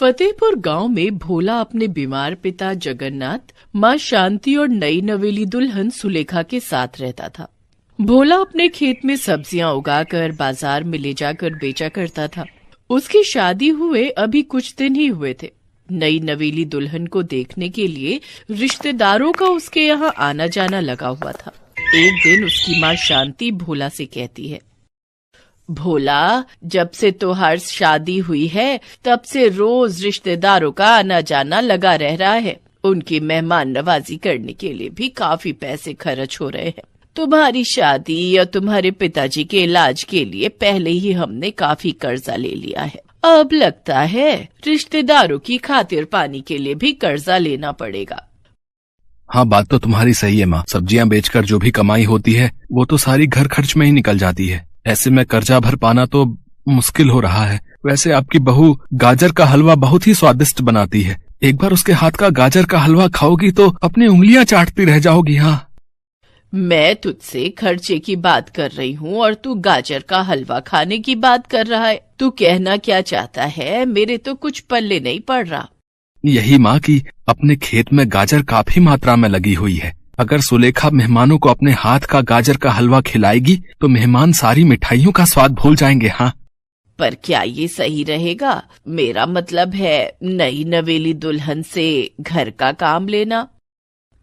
फतेहपुर गांव में भोला अपने बीमार पिता जगन्नाथ, माँ शांति और नई नवेली दुल्हन सुलेखा के साथ रहता था। भोला अपने खेत में सब्जियां उगाकर बाजार में ले जाकर बेचा करता था। उसकी शादी हुए अभी कुछ दिन ही हुए थे। नई नवेली दुल्हन को देखने के लिए रिश्तेदारों का उसके यहाँ आना जाना लगा हुआ था। एक दिन उसकी माँ शांति भोला से कहती है, भोला, जब से तोहार शादी हुई है तब से रोज रिश्तेदारों का आना जाना लगा रह रहा है। उनकी मेहमान नवाजी करने के लिए भी काफी पैसे खर्च हो रहे हैं। तुम्हारी शादी या तुम्हारे पिताजी के इलाज के लिए पहले ही हमने काफी कर्जा ले लिया है। अब लगता है रिश्तेदारों की खातिर पानी के लिए भी कर्जा लेना पड़ेगा। हाँ, बात तो तुम्हारी सही है माँ। सब्जियां बेचकर जो भी कमाई होती है वो तो सारी घर खर्च में ही निकल जाती है। ऐसे में कर्जा भर पाना तो मुश्किल हो रहा है। वैसे आपकी बहू गाजर का हलवा बहुत ही स्वादिष्ट बनाती है। एक बार उसके हाथ का गाजर का हलवा खाओगी तो अपनी उंगलियां चाटती रह जाओगी। हाँ, मैं तुझसे खर्चे की बात कर रही हूँ और तू गाजर का हलवा खाने की बात कर रहा है। तू कहना क्या चाहता है? मेरे तो कुछ पल्ले नहीं पड़ रहा। यही माँ की अपने खेत में गाजर काफी मात्रा में लगी हुई है। अगर सुलेखा मेहमानों को अपने हाथ का गाजर का हलवा खिलाएगी तो मेहमान सारी मिठाइयों का स्वाद भूल जाएंगे। हाँ, पर क्या ये सही रहेगा? मेरा मतलब है नई नवेली दुल्हन से घर का काम लेना।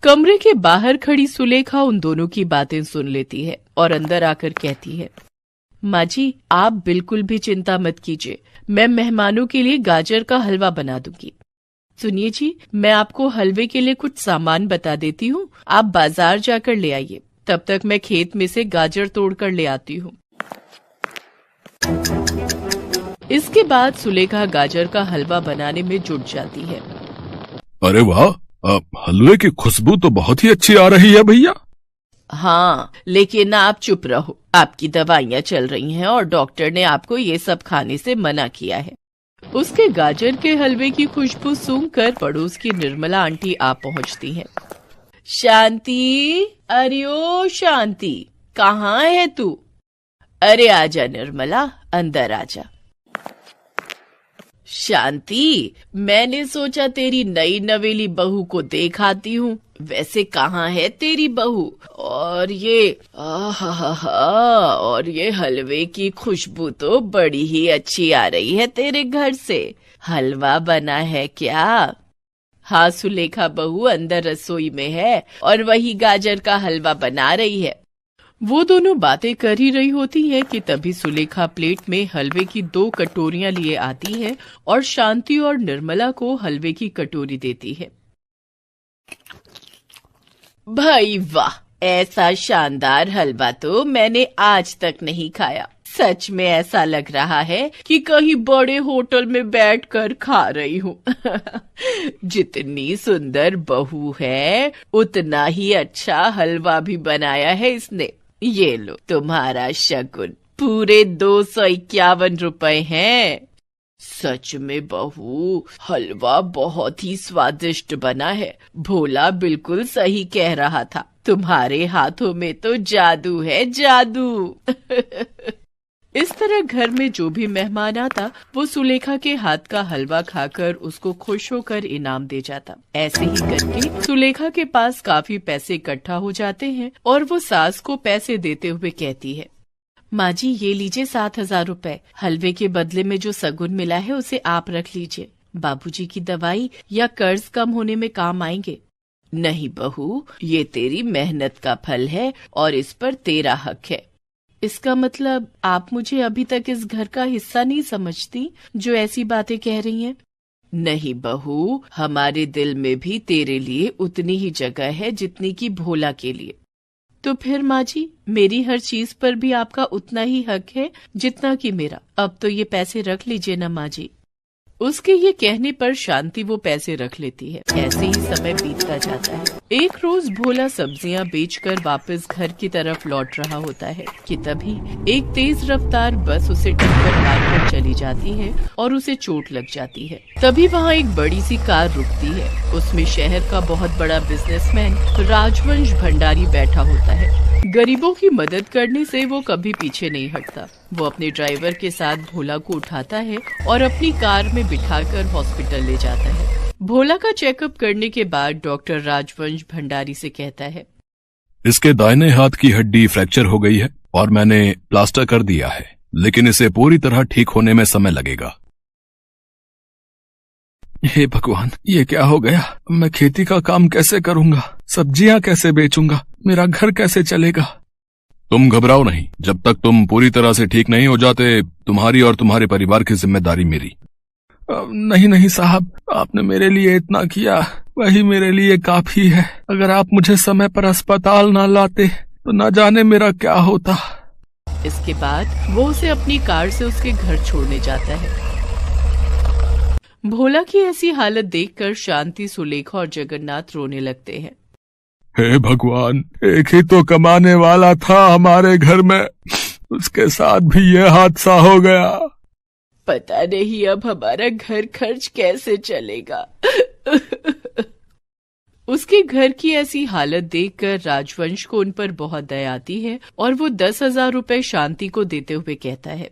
कमरे के बाहर खड़ी सुलेखा उन दोनों की बातें सुन लेती है और अंदर आकर कहती है, माँ जी, आप बिल्कुल भी चिंता मत कीजिए। मैं मेहमानों के लिए गाजर का हलवा बना दूंगी। सुनिए जी, मैं आपको हलवे के लिए कुछ सामान बता देती हूँ। आप बाजार जाकर ले आइए। तब तक मैं खेत में से गाजर तोड़कर ले आती हूँ। इसके बाद सुलेखा गाजर का हलवा बनाने में जुट जाती है। अरे वाह, हलवे की खुशबू तो बहुत ही अच्छी आ रही है भैया। हाँ, लेकिन आप चुप रहो। आपकी दवाइयाँ चल रही हैं और डॉक्टर ने आपको ये सब खाने से मना किया है। उसके गाजर के हलवे की खुशबू सूंघकर पड़ोस की निर्मला आंटी आ पहुंचती हैं। शांति, अरे ओ शांति, कहाँ है तू? अरे आजा निर्मला, अंदर आजा। शांति, मैंने सोचा तेरी नई नवेली बहू को देख आती हूँ। वैसे कहाँ है तेरी बहू? और ये हलवे की खुशबू तो बड़ी ही अच्छी आ रही है तेरे घर से। हलवा बना है क्या? हाँ सुलेखा बहू अंदर रसोई में है और वही गाजर का हलवा बना रही है। वो दोनों बातें कर ही रही होती हैं कि तभी सुलेखा प्लेट में हलवे की 2 कटोरियां लिए आती है और शांति और निर्मला को हलवे की कटोरी देती है। भाई वाह, ऐसा शानदार हलवा तो मैंने आज तक नहीं खाया। सच में ऐसा लग रहा है कि कहीं बड़े होटल में बैठकर खा रही हूँ। जितनी सुंदर बहू है उतना ही अच्छा हलवा भी बनाया है इसने। ये लो तुम्हारा शगुन, पूरे 251 रुपए हैं। सच में बहू, हलवा बहुत ही स्वादिष्ट बना है। भोला बिल्कुल सही कह रहा था। तुम्हारे हाथों में तो जादू है, जादू। इस तरह घर में जो भी मेहमान आता वो सुलेखा के हाथ का हलवा खाकर उसको खुश होकर इनाम दे जाता। ऐसे ही करके सुलेखा के पास काफी पैसे इकट्ठा हो जाते हैं और वो सास को पैसे देते हुए कहती है, माँ जी ये लीजिए 7,000 रुपए। हलवे के बदले में जो सगुन मिला है उसे आप रख लीजिए। बाबूजी की दवाई या कर्ज कम होने में काम आएंगे। नहीं बहू, ये तेरी मेहनत का फल है और इस पर तेरा हक है। इसका मतलब आप मुझे अभी तक इस घर का हिस्सा नहीं समझती जो ऐसी बातें कह रही हैं? नहीं बहू, हमारे दिल में भी तेरे लिए उतनी ही जगह है जितनी की भोला के लिए। तो फिर माँ जी, मेरी हर चीज पर भी आपका उतना ही हक है जितना कि मेरा। अब तो ये पैसे रख लीजिए ना माँ जी। उसके ये कहने पर शांति वो पैसे रख लेती है। ऐसे ही समय बीतता जाता है। एक रोज भोला सब्जियां बेचकर वापस घर की तरफ लौट रहा होता है कि तभी एक तेज रफ्तार बस उसे टक्कर मारकर चली जाती है और उसे चोट लग जाती है। तभी वहाँ एक बड़ी सी कार रुकती है। उसमें शहर का बहुत बड़ा बिजनेसमैन राजवंश भंडारी बैठा होता है। गरीबों की मदद करने से वो कभी पीछे नहीं हटता। वो अपने ड्राइवर के साथ भोला को उठाता है और अपनी कार में बिठाकर हॉस्पिटल ले जाता है। भोला का चेकअप करने के बाद डॉक्टर राजवंश भंडारी से कहता है, इसके दाहिने हाथ की हड्डी फ्रैक्चर हो गई है और मैंने प्लास्टर कर दिया है, लेकिन इसे पूरी तरह ठीक होने में समय लगेगा। हे भगवान, ये क्या हो गया? मैं खेती का काम कैसे करूंगा? सब्जियां कैसे बेचूंगा? मेरा घर कैसे चलेगा? तुम घबराओ नहीं, जब तक तुम पूरी तरह से ठीक नहीं हो जाते तुम्हारी और तुम्हारे परिवार की जिम्मेदारी मेरी। नहीं नहीं साहब, आपने मेरे लिए इतना किया, वही मेरे लिए काफी है। अगर आप मुझे समय पर अस्पताल ना लाते तो न जाने मेरा क्या होता। इसके बाद वो उसे अपनी कार से उसके घर छोड़ने जाता है। भोला की ऐसी हालत देखकर शांति, सुलेखा और जगन्नाथ रोने लगते हैं। हे भगवान, एक ही तो कमाने वाला था हमारे घर में, उसके साथ भी ये हादसा हो गया। पता नहीं अब हमारा घर खर्च कैसे चलेगा। उसके घर की ऐसी हालत देखकर राजवंश को उन पर बहुत दया आती है और वो 10,000 रुपए शांति को देते हुए कहता है,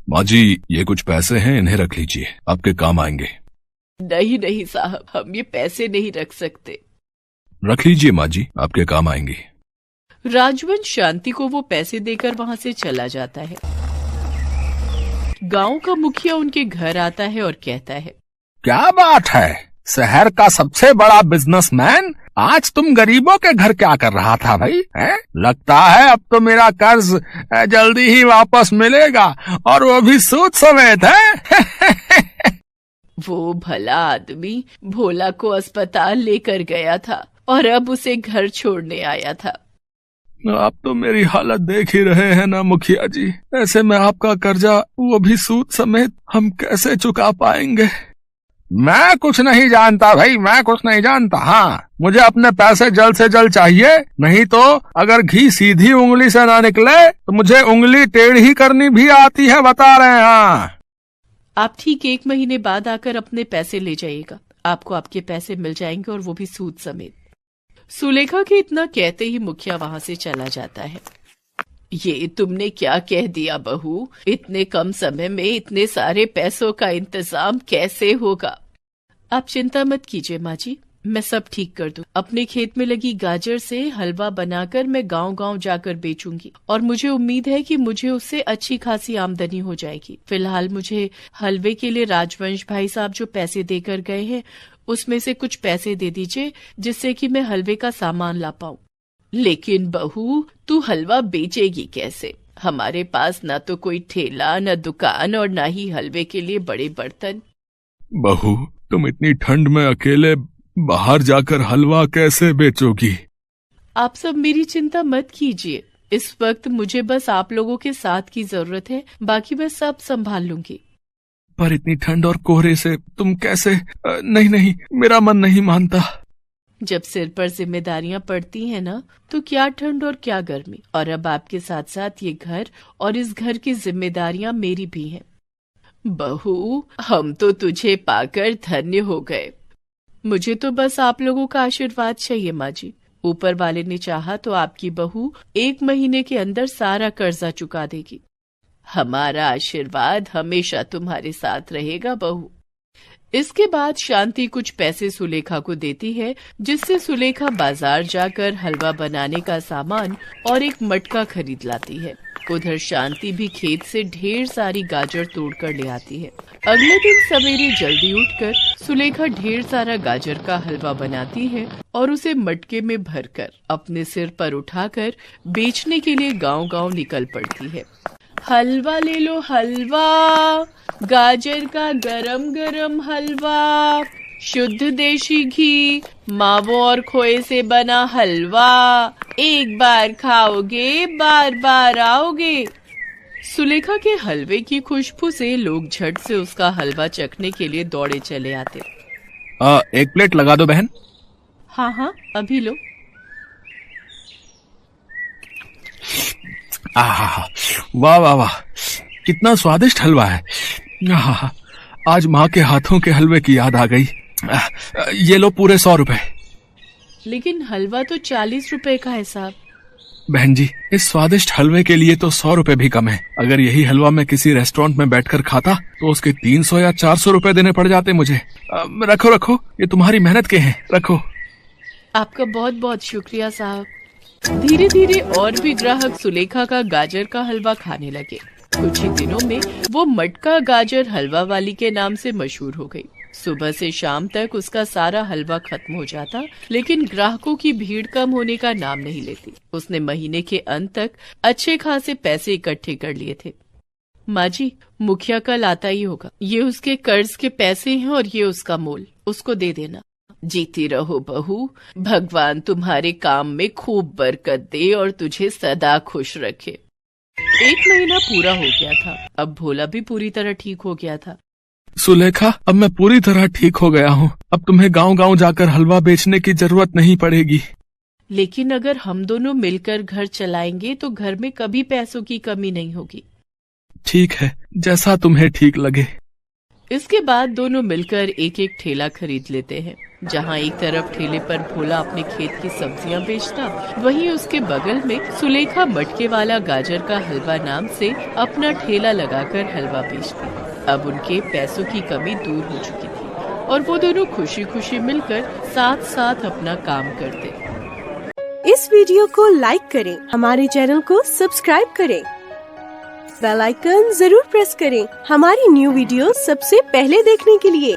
माँ जी, ये कुछ पैसे हैं, इन्हें रख लीजिए, आपके काम आएंगे। नहीं नहीं साहब, हम ये पैसे नहीं रख सकते। रख लीजिए माँ जी, आपके काम आएंगे। राजवंश शांति को वो पैसे देकर वहाँ से चला जाता है। गांव का मुखिया उनके घर आता है और कहता है, क्या बात है, शहर का सबसे बड़ा बिजनेसमैन, आज तुम गरीबों के घर क्या कर रहा था भाई? लगता है अब तो मेरा कर्ज जल्दी ही वापस मिलेगा, और वो भी सूद समेत है। वो भला आदमी भोला को अस्पताल लेकर गया था और अब उसे घर छोड़ने आया था। आप तो मेरी हालत देख ही रहे हैं ना मुखिया जी, ऐसे में आपका कर्जा, वो भी सूद समेत, हम कैसे चुका पाएंगे? मैं कुछ नहीं जानता भाई, मैं कुछ नहीं जानता। हाँ, मुझे अपने पैसे जल्द से जल्द चाहिए, नहीं तो अगर घी सीधी उंगली से ना निकले तो मुझे उंगली टेढ़ी करनी भी आती है, बता रहे हैं। हाँ, आप ठीक 1 महीने बाद आकर अपने पैसे ले जाइएगा, आपको आपके पैसे मिल जाएंगे और वो भी सूद समेत। सुलेखा के इतना कहते ही मुखिया वहाँ से चला जाता है। ये तुमने क्या कह दिया बहू? इतने कम समय में इतने सारे पैसों का इंतजाम कैसे होगा? आप चिंता मत कीजिए माँ जी, मैं सब ठीक कर दूं। अपने खेत में लगी गाजर से हलवा बनाकर मैं गांव-गांव जाकर बेचूंगी और मुझे उम्मीद है कि मुझे उससे अच्छी खासी आमदनी हो जाएगी। फिलहाल मुझे हलवे के लिए राजवंश भाई साहब जो पैसे देकर गए हैं उसमें से कुछ पैसे दे दीजिए, जिससे कि मैं हलवे का सामान ला पाऊं। लेकिन बहू, तू हलवा बेचेगी कैसे? हमारे पास न तो कोई ठेला, न दुकान और न ही हलवे के लिए बड़े बर्तन। बहू, तुम इतनी ठंड में अकेले बाहर जाकर हलवा कैसे बेचोगी? आप सब मेरी चिंता मत कीजिए, इस वक्त मुझे बस आप लोगों के साथ की जरूरत है, बाकी मैं सब संभाल लूंगी। पर इतनी ठंड और कोहरे से तुम कैसे? नहीं नहीं, मेरा मन नहीं मानता। जब सिर पर जिम्मेदारियां पड़ती हैं ना, तो क्या ठंड और क्या गर्मी। और अब आपके साथ साथ ये घर और इस घर की जिम्मेदारियां मेरी भी हैं। बहू, हम तो तुझे पाकर धन्य हो गए। मुझे तो बस आप लोगों का आशीर्वाद चाहिए माँ जी। ऊपर वाले ने चाहा तो आपकी बहू 1 महीने के अंदर सारा कर्जा चुका देगी। हमारा आशीर्वाद हमेशा तुम्हारे साथ रहेगा बहू। इसके बाद शांति कुछ पैसे सुलेखा को देती है, जिससे सुलेखा बाजार जाकर हलवा बनाने का सामान और एक मटका खरीद लाती है। उधर शांति भी खेत से ढेर सारी गाजर तोड़कर ले आती है। अगले दिन सवेरे जल्दी उठकर सुलेखा ढेर सारा गाजर का हलवा बनाती है और उसे मटके में भरकर अपने सिर पर उठाकर बेचने के लिए गांव-गांव निकल पड़ती है। हलवा ले लो हलवा, गाजर का गरम गरम हलवा, शुद्ध देशी घी, मावो और खोए से बना हलवा, एक बार खाओगे बार बार आओगे। सुलेखा के हलवे की खुशबू से लोग झट से उसका हलवा चखने के लिए दौड़े चले आते। 1 प्लेट लगा दो बहन। हाँ हाँ, अभी लो। वाह वाह वाह, कितना स्वादिष्ट हलवा है। आज माँ के हाथों के हलवे की याद आ गई। ये लो पूरे 100 रुपए। लेकिन हलवा तो 40 रुपए का है साहब। बहन जी, इस स्वादिष्ट हलवे के लिए तो 100 रुपए भी कम है। अगर यही हलवा मैं किसी रेस्टोरेंट में बैठकर खाता तो उसके 300 या 400 रुपए देने पड़ जाते मुझे। रखो रखो, ये तुम्हारी मेहनत के हैं, रखो। आपका बहुत बहुत शुक्रिया साहब। धीरे धीरे और भी ग्राहक सुलेखा का गाजर का हलवा खाने लगे। कुछ ही दिनों में वो मटका गाजर हलवा वाली के नाम से मशहूर हो गई। सुबह से शाम तक उसका सारा हलवा खत्म हो जाता, लेकिन ग्राहकों की भीड़ कम होने का नाम नहीं लेती। उसने महीने के अंत तक अच्छे खासे पैसे इकट्ठे कर लिए थे। माँ जी, मुखिया कल आता ही होगा। ये उसके कर्ज के पैसे हैं और ये उसका मोल, उसको दे देना। जीती रहो बहू, भगवान तुम्हारे काम में खूब बरकत दे और तुझे सदा खुश रखे। 1 महीना पूरा हो गया था। अब भोला भी पूरी तरह ठीक हो गया था। सुलेखा, अब मैं पूरी तरह ठीक हो गया हूँ। अब तुम्हें गांव-गांव जाकर हलवा बेचने की जरूरत नहीं पड़ेगी। लेकिन अगर हम दोनों मिलकर घर चलाएंगे तो घर में कभी पैसों की कमी नहीं होगी। ठीक है, जैसा तुम्हें ठीक लगे। इसके बाद दोनों मिलकर एक एक ठेला खरीद लेते हैं। जहाँ एक तरफ ठेले पर भोला अपने खेत की सब्जियां बेचता, वहीं उसके बगल में सुलेखा मटके वाला गाजर का हलवा नाम से अपना ठेला लगाकर हलवा बेचती। अब उनके पैसों की कमी दूर हो चुकी थी और वो दोनों खुशी खुशी मिलकर साथ साथ अपना काम करते। इस वीडियो को लाइक करें, हमारे चैनल को सब्सक्राइब करें, बेल आइकन जरूर प्रेस करें हमारी न्यू वीडियो सबसे पहले देखने के लिए।